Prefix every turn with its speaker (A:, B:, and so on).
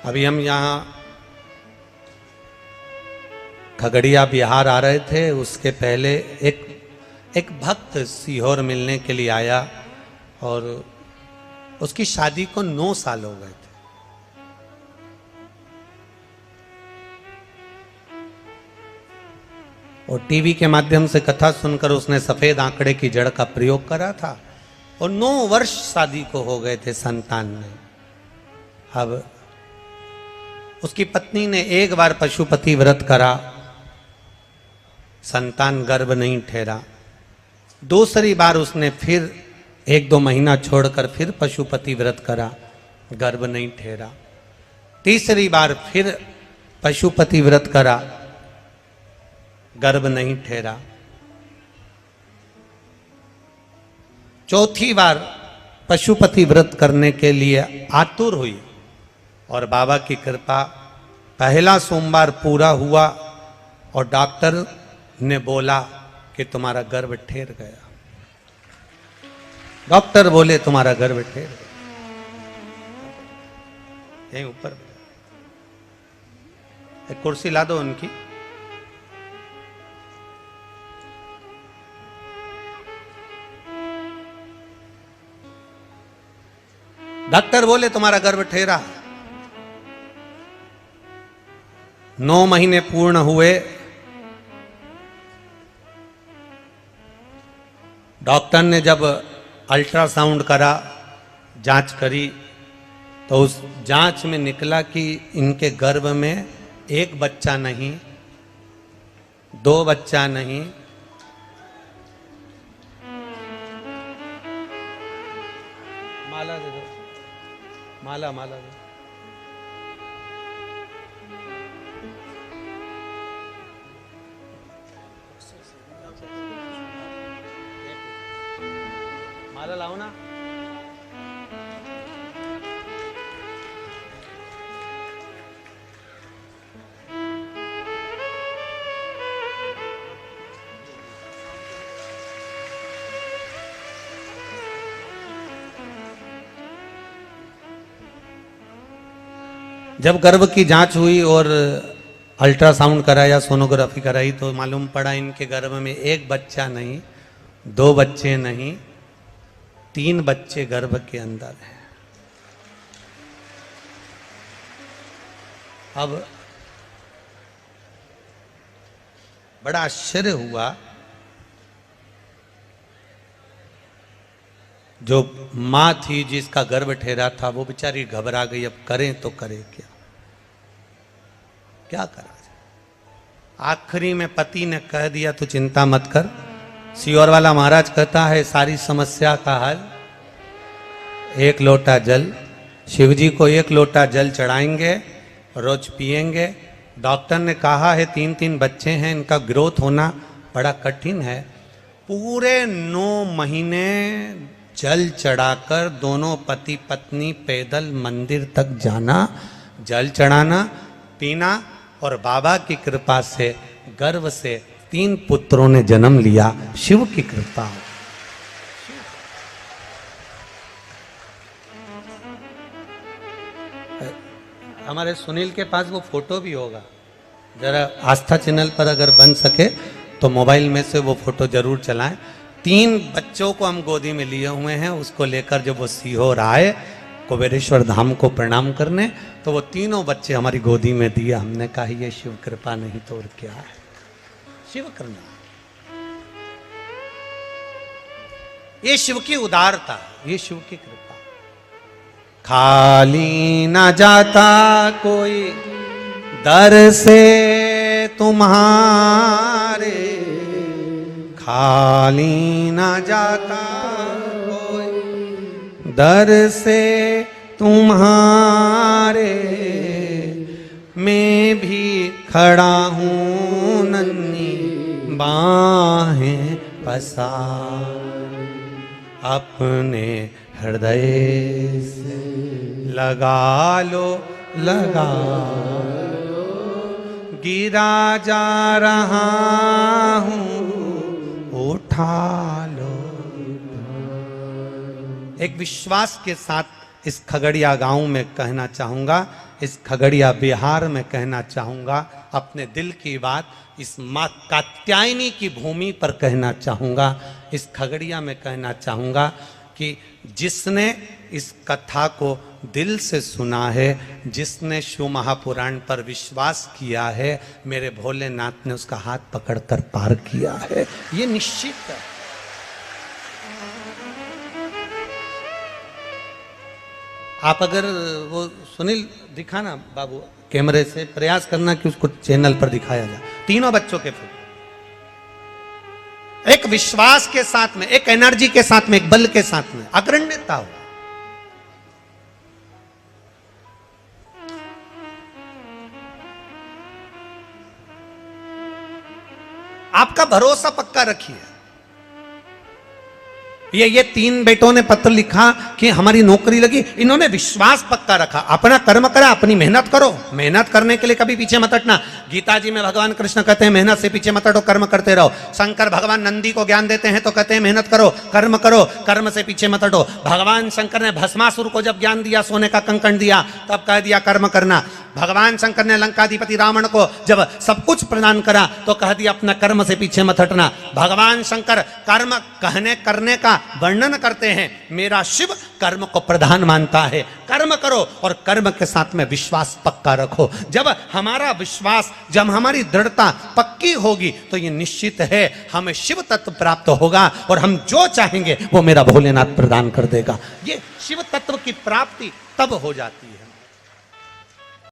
A: अभी हम यहाँ खगड़िया बिहार आ रहे थे, उसके पहले एक भक्त सीहोर मिलने के लिए आया और उसकी शादी को 9 साल हो गए थे। और टीवी के माध्यम से कथा सुनकर उसने सफेद आंकड़े की जड़ का प्रयोग करा था और 9 वर्ष शादी को हो गए थे, संतान नहीं। अब उसकी पत्नी ने एक बार पशुपति व्रत करा, संतान गर्भ नहीं ठहरा। दूसरी बार उसने फिर 1-2 महीना छोड़कर फिर पशुपति व्रत करा, गर्भ नहीं ठहरा। तीसरी बार फिर पशुपति व्रत करा, गर्भ नहीं ठहरा। चौथी बार पशुपति व्रत करने के लिए आतुर हुई और बाबा की कृपा, पहला सोमवार पूरा हुआ और डॉक्टर ने बोला कि तुम्हारा गर्भ ठहर गया। डॉक्टर बोले तुम्हारा गर्भ ठहर गया। यहीं ऊपर एक कुर्सी ला दो उनकी। डॉक्टर बोले तुम्हारा गर्भ ठहरा। 9 महीने पूर्ण हुए। डॉक्टर ने जब अल्ट्रासाउंड करा, जांच करी, तो उस जांच में निकला कि इनके गर्भ में 1 बच्चा नहीं, 2 बच्चा नहीं, माला दे दो, माला माला दे। माला लाओ ना। जब गर्भ की जांच हुई और अल्ट्रासाउंड कराया, सोनोग्राफी कराई, तो मालूम पड़ा इनके गर्भ में 1 बच्चा नहीं, 2 बच्चे नहीं, 3 बच्चे गर्भ के अंदर हैं। अब बड़ा आश्चर्य हुआ। जो मां थी जिसका गर्भ ठहरा था, वो बेचारी घबरा गई। अब करें तो करें क्या, क्या करा जाए। आखिरी में पति ने कह दिया तो चिंता मत कर। सीहोर वाला महाराज कहता है सारी समस्या का हल 1 लोटा जल। शिव जी को 1 लोटा जल चढ़ाएंगे, रोज पिएंगे। डॉक्टर ने कहा है 3-3 बच्चे हैं, इनका ग्रोथ होना बड़ा कठिन है। पूरे 9 महीने जल चढ़ाकर दोनों पति पत्नी पैदल मंदिर तक जाना, जल चढ़ाना, पीना, और बाबा की कृपा से गर्भ से 3 पुत्रों ने जन्म लिया। शिव की कृपा। हमारे सुनील के पास वो फोटो भी होगा, जरा आस्था चैनल पर अगर बन सके तो मोबाइल में से वो फोटो जरूर चलाएं। 3 बच्चों को हम गोदी में लिए हुए हैं। उसको लेकर जब वो सीहोर आए कुबेरेश्वर धाम को प्रणाम करने, तो वो तीनों बच्चे हमारी गोदी में दिए। हमने कहा ये शिव कृपा नहीं तो और क्या है, शिव करना, ये शिव की उदारता, ये शिव की कृपा। खाली ना जाता कोई दर से तुम्हारे, खाली ना जाता कोई दर से तुम्हारे। मैं भी खड़ा हूँ नन्ही बाहें पसार, अपने हृदय से लगा लो, लगा लो, गिरा जा रहा हूँ, उठा लो। एक विश्वास के साथ इस खगड़िया गांव में कहना चाहूंगा, इस खगड़िया बिहार में कहना चाहूँगा, अपने दिल की बात इस माँ कात्यायनी की भूमि पर कहना चाहूँगा, इस खगड़िया में कहना चाहूँगा कि जिसने इस कथा को दिल से सुना है, जिसने शिव महापुराण पर विश्वास किया है, मेरे भोलेनाथ ने उसका हाथ पकड़कर पार किया है, ये निश्चित है। आप अगर वो सुनील दिखाना बाबू कैमरे से, प्रयास करना कि उसको चैनल पर दिखाया जाए। तीनों बच्चों के फोटो एक विश्वास के साथ में, एक एनर्जी के साथ में, एक बल के साथ में अग्रण्यता हो। आपका भरोसा पक्का रखिए। ये तीन बेटों ने पत्र लिखा कि हमारी नौकरी लगी, इन्होंने विश्वास पक्का रखा, अपना कर्म करा, अपनी मेहनत करो, मेहनत करने के लिए कभी पीछे मत हटना। गीता जी में भगवान कृष्ण कहते हैं मेहनत से पीछे मत हटो, कर्म करते रहो। शंकर भगवान नंदी को ज्ञान देते हैं तो कहते हैं मेहनत करो, कर्म से पीछे मत हटो। भगवान शंकर ने भस्मासुर को जब ज्ञान दिया, सोने का कंकण दिया, तब कह दिया कर्म करना। भगवान शंकर ने लंकाधिपति रावण को जब सब कुछ प्रदान करा तो कह दिया अपना कर्म से पीछे मत हटना। भगवान शंकर कर्म कहने करने का वर्णन करते हैं, मेरा शिव कर्म को प्रधान मानता है, कर्म करो और कर्म के साथ में विश्वास पक्का रखो। जब हमारा विश्वास, जब हमारी दृढ़ता पक्की होगी तो ये निश्चित है हमें शिव तत्व प्राप्त होगा और हम जो चाहेंगे वो मेरा भोलेनाथ प्रदान कर देगा। ये शिव तत्व की प्राप्ति तब हो जाती है